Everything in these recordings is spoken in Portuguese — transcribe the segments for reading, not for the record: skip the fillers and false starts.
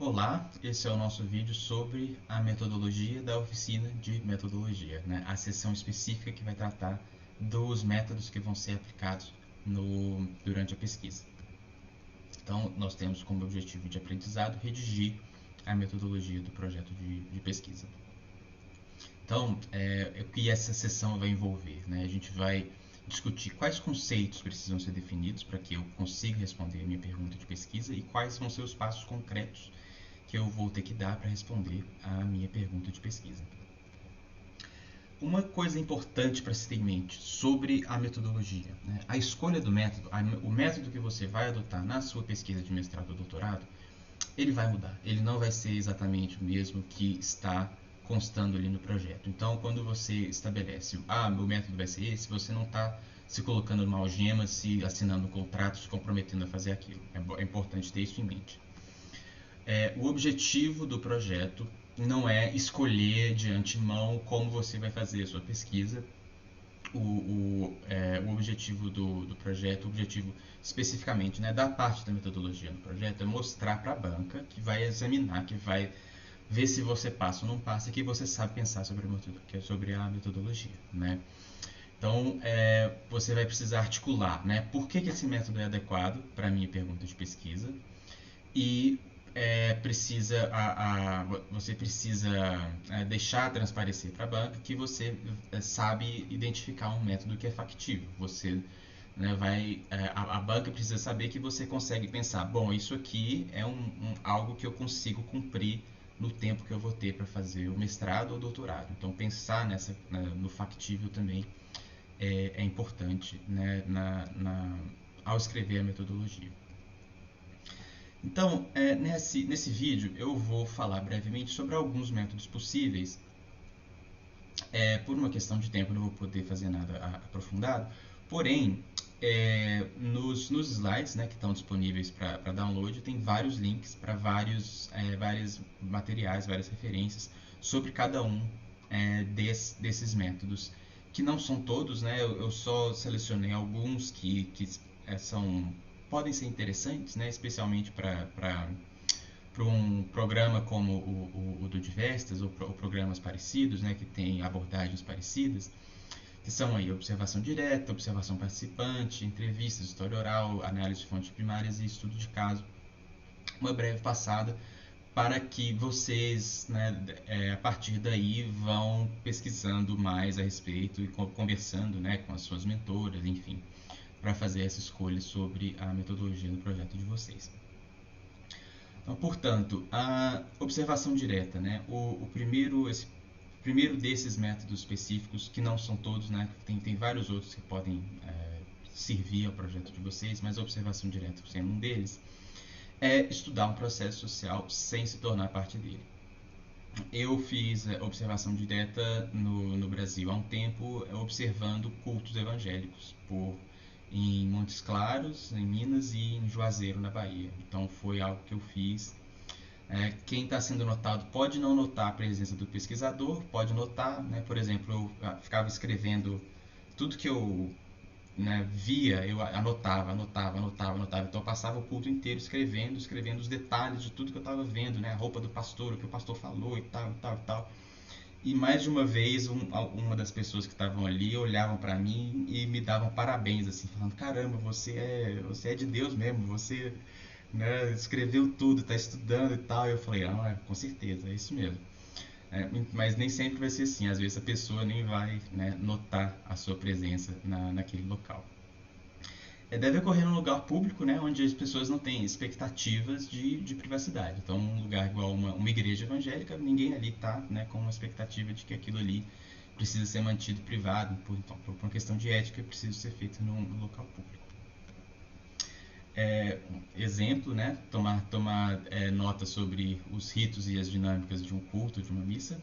Olá, esse é o nosso vídeo sobre a metodologia da oficina de metodologia, né? A sessão específica que vai tratar dos métodos que vão ser aplicados durante a pesquisa. Então, nós temos como objetivo de aprendizado redigir a metodologia do projeto de pesquisa. Então, o que essa sessão vai envolver, né? A gente vai discutir quais conceitos precisam ser definidos para que eu consiga responder a minha pergunta de pesquisa e quais vão ser os passos concretos que eu vou ter que dar para responder a minha pergunta de pesquisa. Uma coisa importante para se ter em mente sobre a metodologia, né? A escolha do método, o método que você vai adotar na sua pesquisa de mestrado ou doutorado, ele vai mudar. Ele não vai ser exatamente o mesmo que está constando ali no projeto. Então, quando você estabelece, meu método vai ser esse, você não está se colocando numa algema, se assinando um contrato, se comprometendo a fazer aquilo. É importante ter isso em mente. O objetivo do projeto não é escolher de antemão como você vai fazer a sua pesquisa. O objetivo do projeto, o objetivo especificamente, né, da parte da metodologia do projeto é mostrar para a banca, que vai examinar, que vai ver se você passa ou não passa, que você sabe pensar sobre a metodologia, né? Então, você vai precisar articular, né, por que esse método é adequado para a minha pergunta de pesquisa e você precisa deixar transparecer para a banca que você sabe identificar um método que é factível. Você, né, a banca precisa saber que você consegue pensar, bom, isso aqui é algo que eu consigo cumprir no tempo que eu vou ter para fazer o mestrado ou doutorado. Então, pensar no factível também é importante, né, ao escrever a metodologia. Então, nesse vídeo eu vou falar brevemente sobre alguns métodos possíveis. Por uma questão de tempo eu não vou poder fazer nada aprofundado, porém, nos slides, né, que estão disponíveis para download, tem vários links para vários materiais, várias referências sobre cada um desses métodos, que não são todos, né, eu só selecionei alguns que podem ser interessantes, né, especialmente para um programa como o do Divestas, ou programas parecidos, né, que tem abordagens parecidas, que são aí observação direta, observação participante, entrevistas, história oral, análise de fontes primárias e estudo de caso. Uma breve passada para que vocês, né, a partir daí, vão pesquisando mais a respeito e conversando, né, com as suas mentoras, enfim, para fazer essa escolha sobre a metodologia do projeto de vocês. Então, portanto, a observação direta, né? Esse primeiro desses métodos específicos, que não são todos, né? Tem vários outros que podem servir ao projeto de vocês, mas a observação direta sendo um deles, é estudar um processo social sem se tornar parte dele. Eu fiz observação direta no Brasil há um tempo, observando cultos evangélicos em Montes Claros, em Minas, e em Juazeiro, na Bahia. Então foi algo que eu fiz. Quem está sendo notado pode não notar a presença do pesquisador, pode notar, né? Por exemplo, eu ficava escrevendo tudo que eu, né, via, eu anotava. Então eu passava o culto inteiro escrevendo os detalhes de tudo que eu estava vendo, né? A roupa do pastor, o que o pastor falou e tal. E mais de uma vez, uma das pessoas que estavam ali olhavam para mim e me davam parabéns, assim, falando: caramba, você é de Deus mesmo, você, né, escreveu tudo, está estudando e tal. E eu falei: com certeza, é isso mesmo. Mas nem sempre vai ser assim, às vezes a pessoa nem vai, né, notar a sua presença naquele local. Deve ocorrer num lugar público, né, onde as pessoas não têm expectativas de privacidade. Então, um lugar igual uma igreja evangélica, ninguém ali está, né, com uma expectativa de que aquilo ali precisa ser mantido privado, por uma questão de ética, precisa ser feito num local público. Exemplo, né, tomar nota sobre os ritos e as dinâmicas de um culto, de uma missa.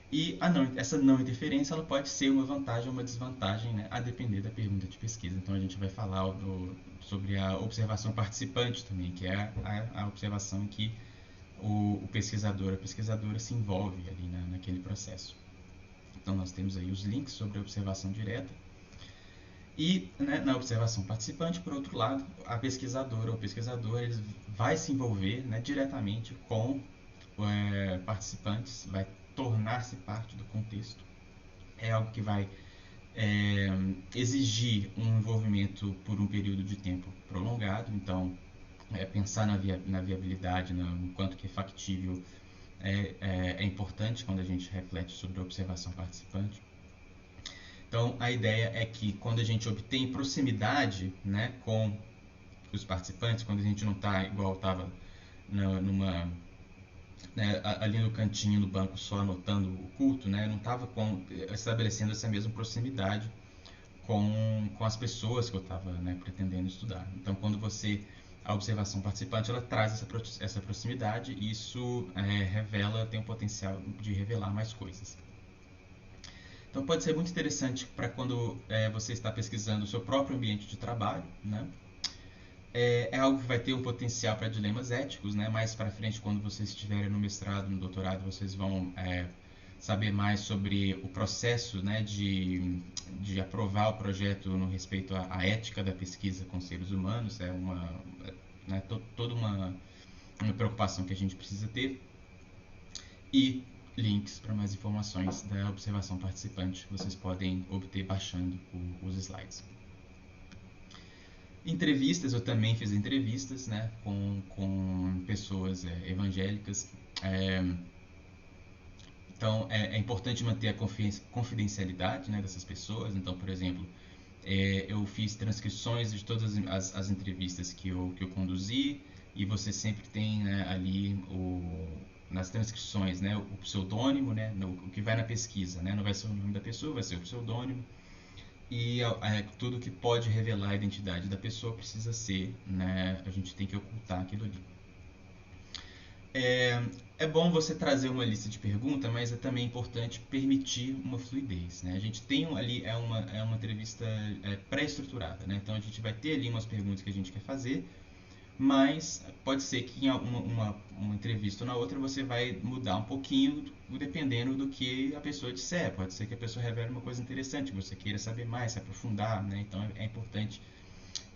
E essa não interferência ela pode ser uma vantagem ou uma desvantagem, né, a depender da pergunta de pesquisa. Então a gente vai falar sobre a observação participante também, que é a observação em que o pesquisador, a pesquisadora se envolve ali naquele processo. Então nós temos aí os links sobre a observação direta. E, né, na observação participante, por outro lado, a pesquisadora ou o pesquisador ele vai se envolver, né, diretamente com participantes, vai tornar-se parte do contexto. É algo que vai exigir um envolvimento por um período de tempo prolongado, então pensar na viabilidade, no quanto que é factível, é importante quando a gente reflete sobre a observação participante. Então, a ideia é que quando a gente obtém proximidade, né, com os participantes, quando a gente não está igual estava numa, né, ali no cantinho do banco só anotando o culto, né, não estava estabelecendo essa mesma proximidade com as pessoas que eu estava, né, pretendendo estudar. Então, quando a observação participante, ela traz essa proximidade e isso tem o potencial de revelar mais coisas. Então pode ser muito interessante para quando você está pesquisando o seu próprio ambiente de trabalho, né? É algo que vai ter um potencial para dilemas éticos, né? Mais para frente, quando vocês estiverem no mestrado, no doutorado, vocês vão saber mais sobre o processo, né, de aprovar o projeto no respeito à ética da pesquisa com seres humanos. Toda uma preocupação que a gente precisa ter. E links para mais informações da observação participante vocês podem obter baixando os slides. Entrevistas, eu também fiz entrevistas, né, com pessoas evangélicas. Então é importante manter a confidencialidade, né, dessas pessoas. Então, por exemplo, eu fiz transcrições de todas as entrevistas que eu conduzi, e você sempre tem, né, ali nas transcrições, né, o pseudônimo, né, o que vai na pesquisa, né, não vai ser o nome da pessoa, vai ser o pseudônimo, e tudo que pode revelar a identidade da pessoa precisa ser, né, a gente tem que ocultar aquilo ali. É bom você trazer uma lista de perguntas, mas é também importante permitir uma fluidez, né? A gente tem ali uma entrevista pré-estruturada, né? Então a gente vai ter ali umas perguntas que a gente quer fazer, mas pode ser que em uma entrevista ou na outra você vai mudar um pouquinho dependendo do que a pessoa disser. Pode ser que a pessoa revele uma coisa interessante, você queira saber mais, se aprofundar, né? Então é importante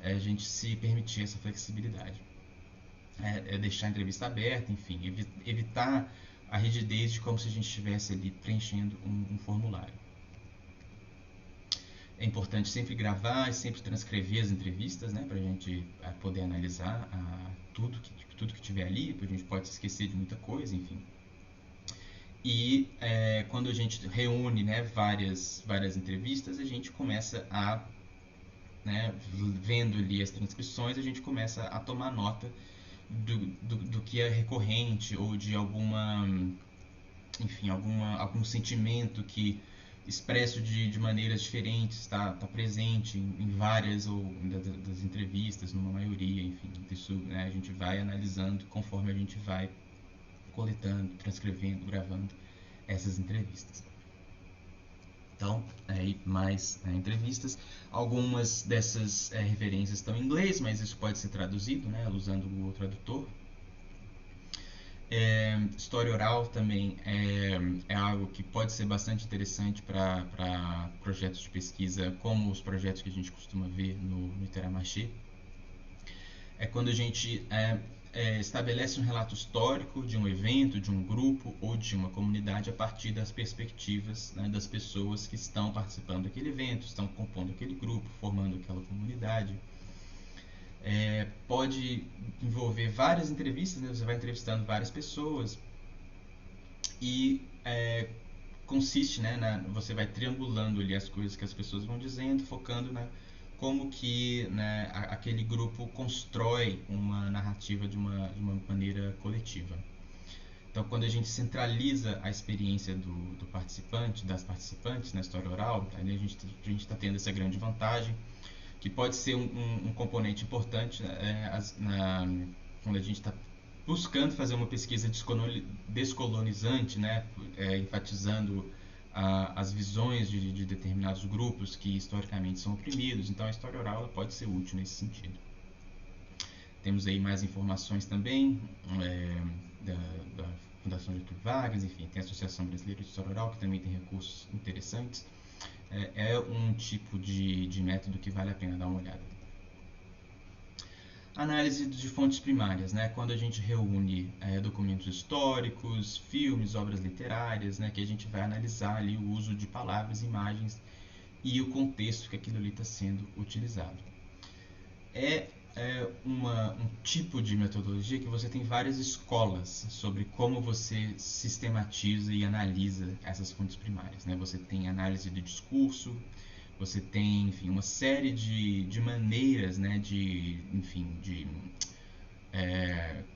a gente se permitir essa flexibilidade. Deixar a entrevista aberta, enfim, evitar a rigidez de como se a gente estivesse ali preenchendo um formulário. É importante sempre gravar e sempre transcrever as entrevistas, né, para a gente poder analisar tudo que tiver ali, porque a gente pode se esquecer de muita coisa, enfim. E quando a gente reúne, né, várias entrevistas, a gente começa né, vendo ali as transcrições, a gente começa a tomar nota do que é recorrente ou de algum sentimento que expresso de maneiras diferentes está presente em várias das entrevistas, numa maioria, enfim. Isso, né, a gente vai analisando conforme a gente vai coletando, transcrevendo, gravando essas entrevistas. Então, mais entrevistas. Algumas dessas referências estão em inglês, mas isso pode ser traduzido, né, usando o Google Tradutor. História oral também é algo que pode ser bastante interessante para projetos de pesquisa, como os projetos que a gente costuma ver no Intermarché. É quando a gente estabelece um relato histórico de um evento, de um grupo ou de uma comunidade a partir das perspectivas, né, das pessoas que estão participando daquele evento, estão compondo aquele grupo, formando aquela comunidade. Pode envolver várias entrevistas, né? Você vai entrevistando várias pessoas e consiste, né, você vai triangulando ali as coisas que as pessoas vão dizendo, focando como que, né, aquele grupo constrói uma narrativa de uma maneira coletiva. Então, quando a gente centraliza a experiência do participante, das participantes na história oral, aí a gente está tendo essa grande vantagem, que pode ser um componente importante quando a gente está buscando fazer uma pesquisa descolonizante, né, enfatizando as visões de determinados grupos que historicamente são oprimidos. Então a história oral ela pode ser útil nesse sentido. Temos aí mais informações também da Fundação Getúlio Vargas, enfim, tem a Associação Brasileira de História Oral, que também tem recursos interessantes. é um tipo de método que vale a pena dar uma olhada. Análise de fontes primárias, né? Quando a gente reúne documentos históricos, filmes, obras literárias, né? Que a gente vai analisar ali o uso de palavras, imagens e o contexto que aquilo ali está sendo utilizado. É um tipo de metodologia que você tem várias escolas sobre como você sistematiza e analisa essas fontes primárias, né? Você tem análise do discurso, você tem, enfim, uma série de maneiras, né?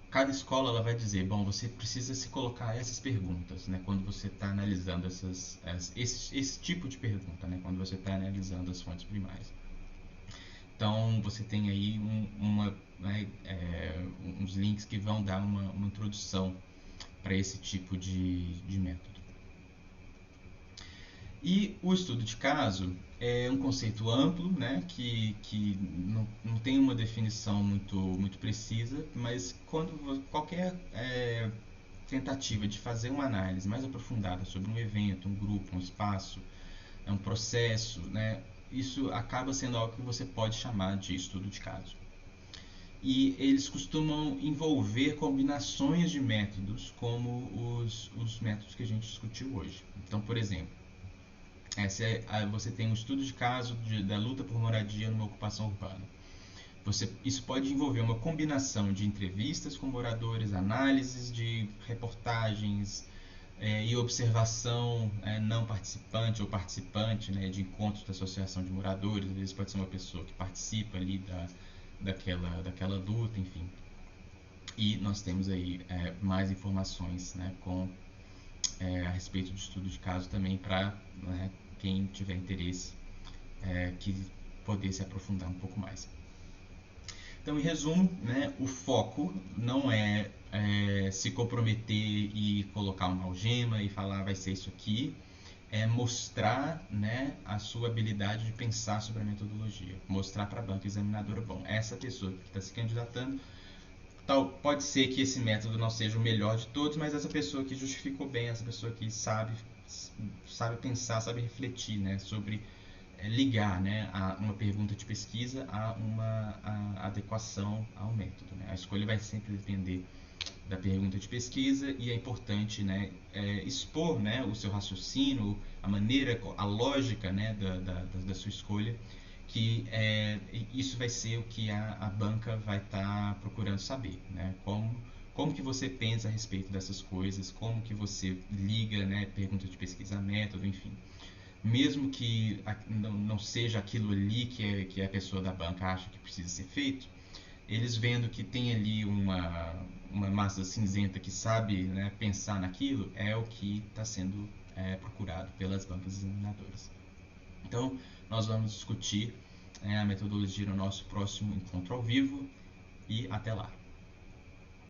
Cada escola ela vai dizer, bom, você precisa se colocar essas perguntas, né? Quando você está analisando esse tipo de pergunta, né? Quando você está analisando as fontes primárias. Então você tem aí uns links que vão dar uma introdução para esse tipo de método. E o estudo de caso é um conceito amplo, né, que não tem uma definição muito precisa, mas qualquer tentativa de fazer uma análise mais aprofundada sobre um evento, um grupo, um espaço, um processo, né, isso acaba sendo algo que você pode chamar de estudo de caso. E eles costumam envolver combinações de métodos, como os métodos que a gente discutiu hoje. Então, por exemplo, você tem um estudo de caso da luta por moradia numa ocupação urbana. Isso pode envolver uma combinação de entrevistas com moradores, análises de reportagens e observação não participante ou participante, né, de encontros da associação de moradores. Às vezes pode ser uma pessoa que participa ali daquela luta, enfim. E nós temos aí mais informações, né, a respeito do estudo de caso também para, né, quem tiver interesse que poder se aprofundar um pouco mais. Então, em resumo, né, o foco não é se comprometer e colocar uma algema e falar vai ser isso aqui, é mostrar, né, a sua habilidade de pensar sobre a metodologia, mostrar para a banca examinadora, bom, essa pessoa que está se candidatando, pode ser que esse método não seja o melhor de todos, mas essa pessoa que justificou bem, essa pessoa que sabe pensar, sabe refletir, né, sobre ligar, né, uma pergunta de pesquisa a uma adequação ao método, né? A escolha vai sempre depender da pergunta de pesquisa e é importante, né, expor, né, o seu raciocínio, a maneira, a lógica, né, da sua escolha, que isso vai ser o que a banca vai estar procurando saber, né? Como que você pensa a respeito dessas coisas, como que você liga, né, pergunta de pesquisa a método, enfim. Mesmo que não seja aquilo ali que a pessoa da banca acha que precisa ser feito, eles vendo que tem ali uma massa cinzenta que sabe, né, pensar naquilo, é o que está sendo procurado pelas bancas examinadoras. Então, nós vamos discutir a metodologia no nosso próximo encontro ao vivo e até lá.